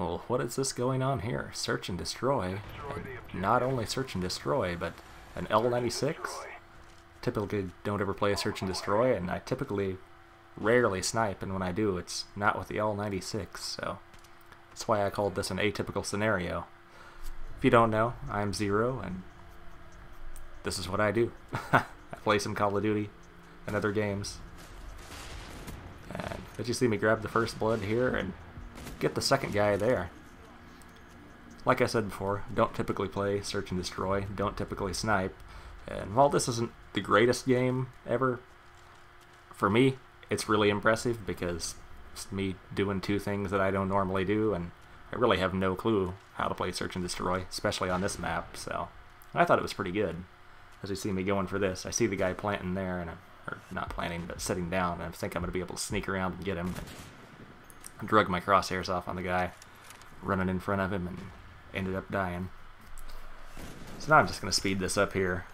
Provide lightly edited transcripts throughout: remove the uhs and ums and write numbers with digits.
Well, what is this going on here? Search and destroy. And not only search and destroy, but an L96? Typically don't ever play a search and destroy, and I typically rarely snipe, and when I do, it's not with the L96, so that's why I called this an atypical scenario. If you don't know, I'm Zero, and this is what I do. I play some Call of Duty and other games. And did you see me grab the first blood here and get the second guy there? Like I said before, don't typically play search and destroy, don't typically snipe, and while this isn't the greatest game ever, for me, it's really impressive because it's me doing two things that I don't normally do, and I really have no clue how to play search and destroy, especially on this map, so I thought it was pretty good. As you see me going for this, I see the guy planting there, and or not planting, but sitting down, and I think I'm going to be able to sneak around and get him, and drug my crosshairs off on the guy running in front of him, and ended up dying. So now I'm just going to speed this up here,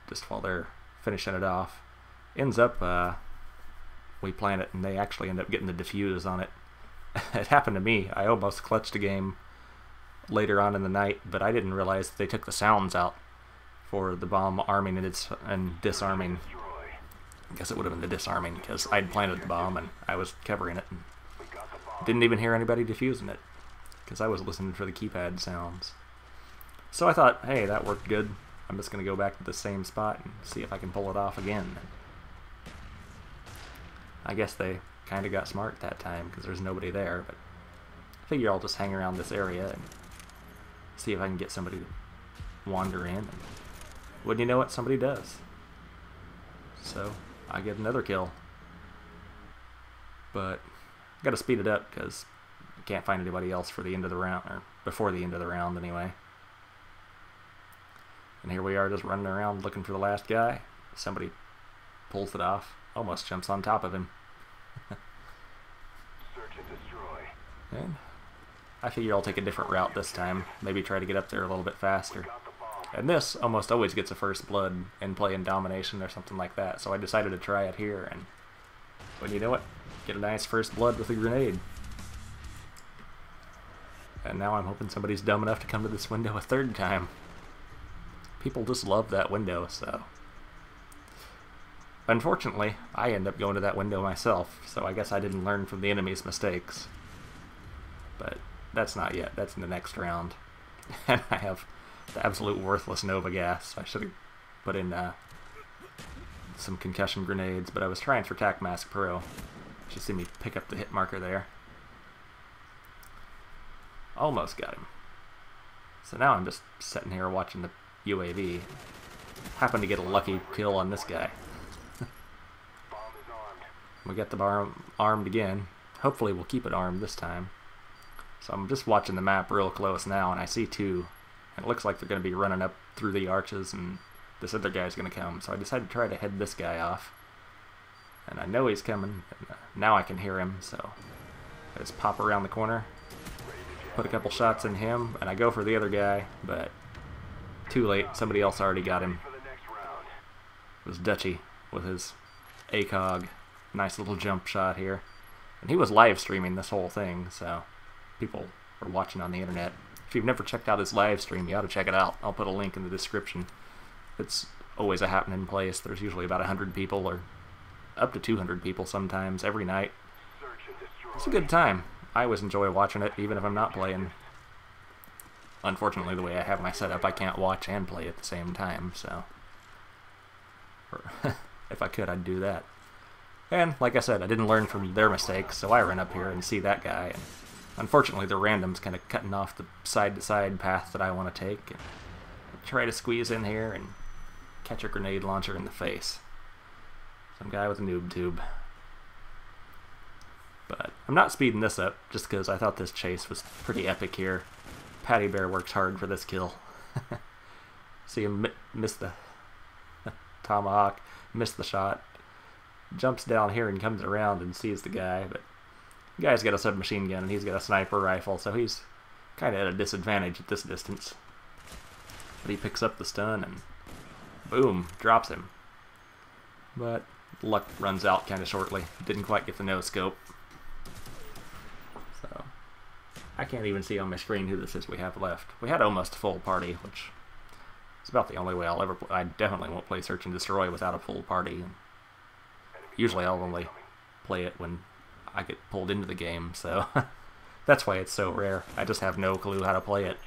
just while they're finishing it off. Ends up, we plant it, and they actually end up getting the defuse on it. It happened to me. I almost clutched a game later on in the night, but I didn't realize they took the sounds out for the bomb arming and disarming. I guess it would have been the disarming, because I'd planted the bomb and I was covering it, and didn't even hear anybody defusing it, because I was listening for the keypad sounds. So I thought, hey, that worked good. I'm just going to go back to the same spot and see if I can pull it off again. I guess they kind of got smart that time, because there's nobody there, but I figure I'll just hang around this area and see if I can get somebody to wander in. And wouldn't you know it, somebody does. So I get another kill. But I gotta speed it up because I can't find anybody else for the end of the round, or before the end of the round anyway. And here we are just running around looking for the last guy. Somebody pulls it off, almost jumps on top of him. Search and destroy. And I figure I'll take a different route this time, maybe try to get up there a little bit faster. And this almost always gets a first blood in playing domination or something like that, so I decided to try it here, and when you know it, get a nice first blood with a grenade. And now I'm hoping somebody's dumb enough to come to this window a third time. People just love that window, so... Unfortunately, I end up going to that window myself, so I guess I didn't learn from the enemy's mistakes. But that's not yet, that's in the next round. And I have the absolute worthless Nova gas. I should have put in some concussion grenades, but I was trying for Tac Mask Pro. You should see me pick up the hit marker there. Almost got him. So now I'm just sitting here watching the UAV. Happened to get a lucky kill on this guy. We got the bar armed again. Hopefully we'll keep it armed this time. So I'm just watching the map real close now, and I see two. And it looks like they're going to be running up through the arches, and this other guy's going to come. So I decided to try to head this guy off. And I know he's coming. And now I can hear him, so I just pop around the corner, put a couple shots in him, and I go for the other guy, but too late. Somebody else already got him. It was Dutchy with his ACOG. Nice little jump shot here. And he was live streaming this whole thing, so people are watching on the internet. If you've never checked out his live stream, you ought to check it out. I'll put a link in the description. It's always a happening place. There's usually about 100 people, or up to 200 people sometimes, every night. It's a good time. I always enjoy watching it, even if I'm not playing. Unfortunately, the way I have my setup, I can't watch and play at the same time, so... if I could, I'd do that. And, like I said, I didn't learn from their mistakes, so I run up here and see that guy. And unfortunately, the random's kind of cutting off the side-to-side path that I want to take. And try to squeeze in here and catch a grenade launcher in the face. Some guy with a noob tube. But I'm not speeding this up, just because I thought this chase was pretty epic here. Patty Bear worked hard for this kill. See him miss the tomahawk, miss the shot. Jumps down here and comes around and sees the guy, but the guy's got a submachine gun and he's got a sniper rifle, so he's kind of at a disadvantage at this distance. But he picks up the stun and boom, drops him. But luck runs out kind of shortly. Didn't quite get the no-scope. So I can't even see on my screen who this is we have left. We had almost a full party, which is about the only way I'll ever play. I definitely won't play Search and Destroy without a full party. Usually I'll only play it when I get pulled into the game, so that's why it's so rare. I just have no clue how to play it.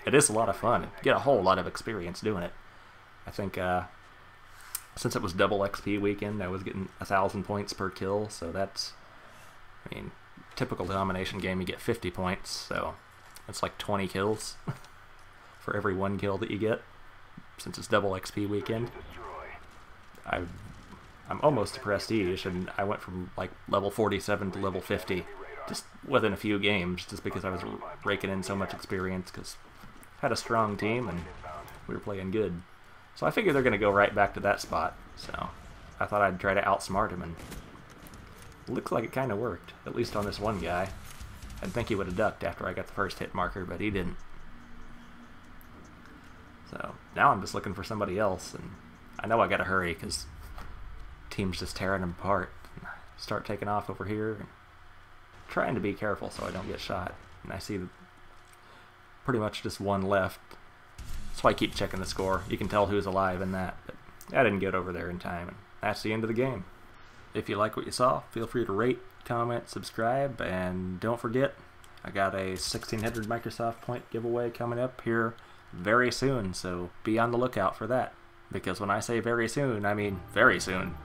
It is a lot of fun. You get a whole lot of experience doing it. I think since it was double XP weekend, I was getting 1,000 points per kill, so that's, I mean, typical domination game you get 50 points, so it's like 20 kills for every 1 kill that you get, since it's double XP weekend. I'm almost to prestige, and I went from like level 47 to level 50 just within a few games, just because I was raking in so much experience, because I had a strong team and we were playing good. So I figured they're going to go right back to that spot, so I thought I'd try to outsmart him, and it looks like it kind of worked, at least on this one guy. I'd think he would have ducked after I got the first hit marker, but he didn't. So now I'm just looking for somebody else, and I know I got to hurry because team's just tearing them apart. Start taking off over here, and trying to be careful so I don't get shot. And I see pretty much just one left. That's why I keep checking the score. You can tell who's alive in that, but I didn't get over there in time, and that's the end of the game. If you like what you saw, feel free to rate, comment, subscribe, and don't forget, I got a 1,600 Microsoft point giveaway coming up here very soon, so be on the lookout for that. Because when I say very soon, I mean very soon.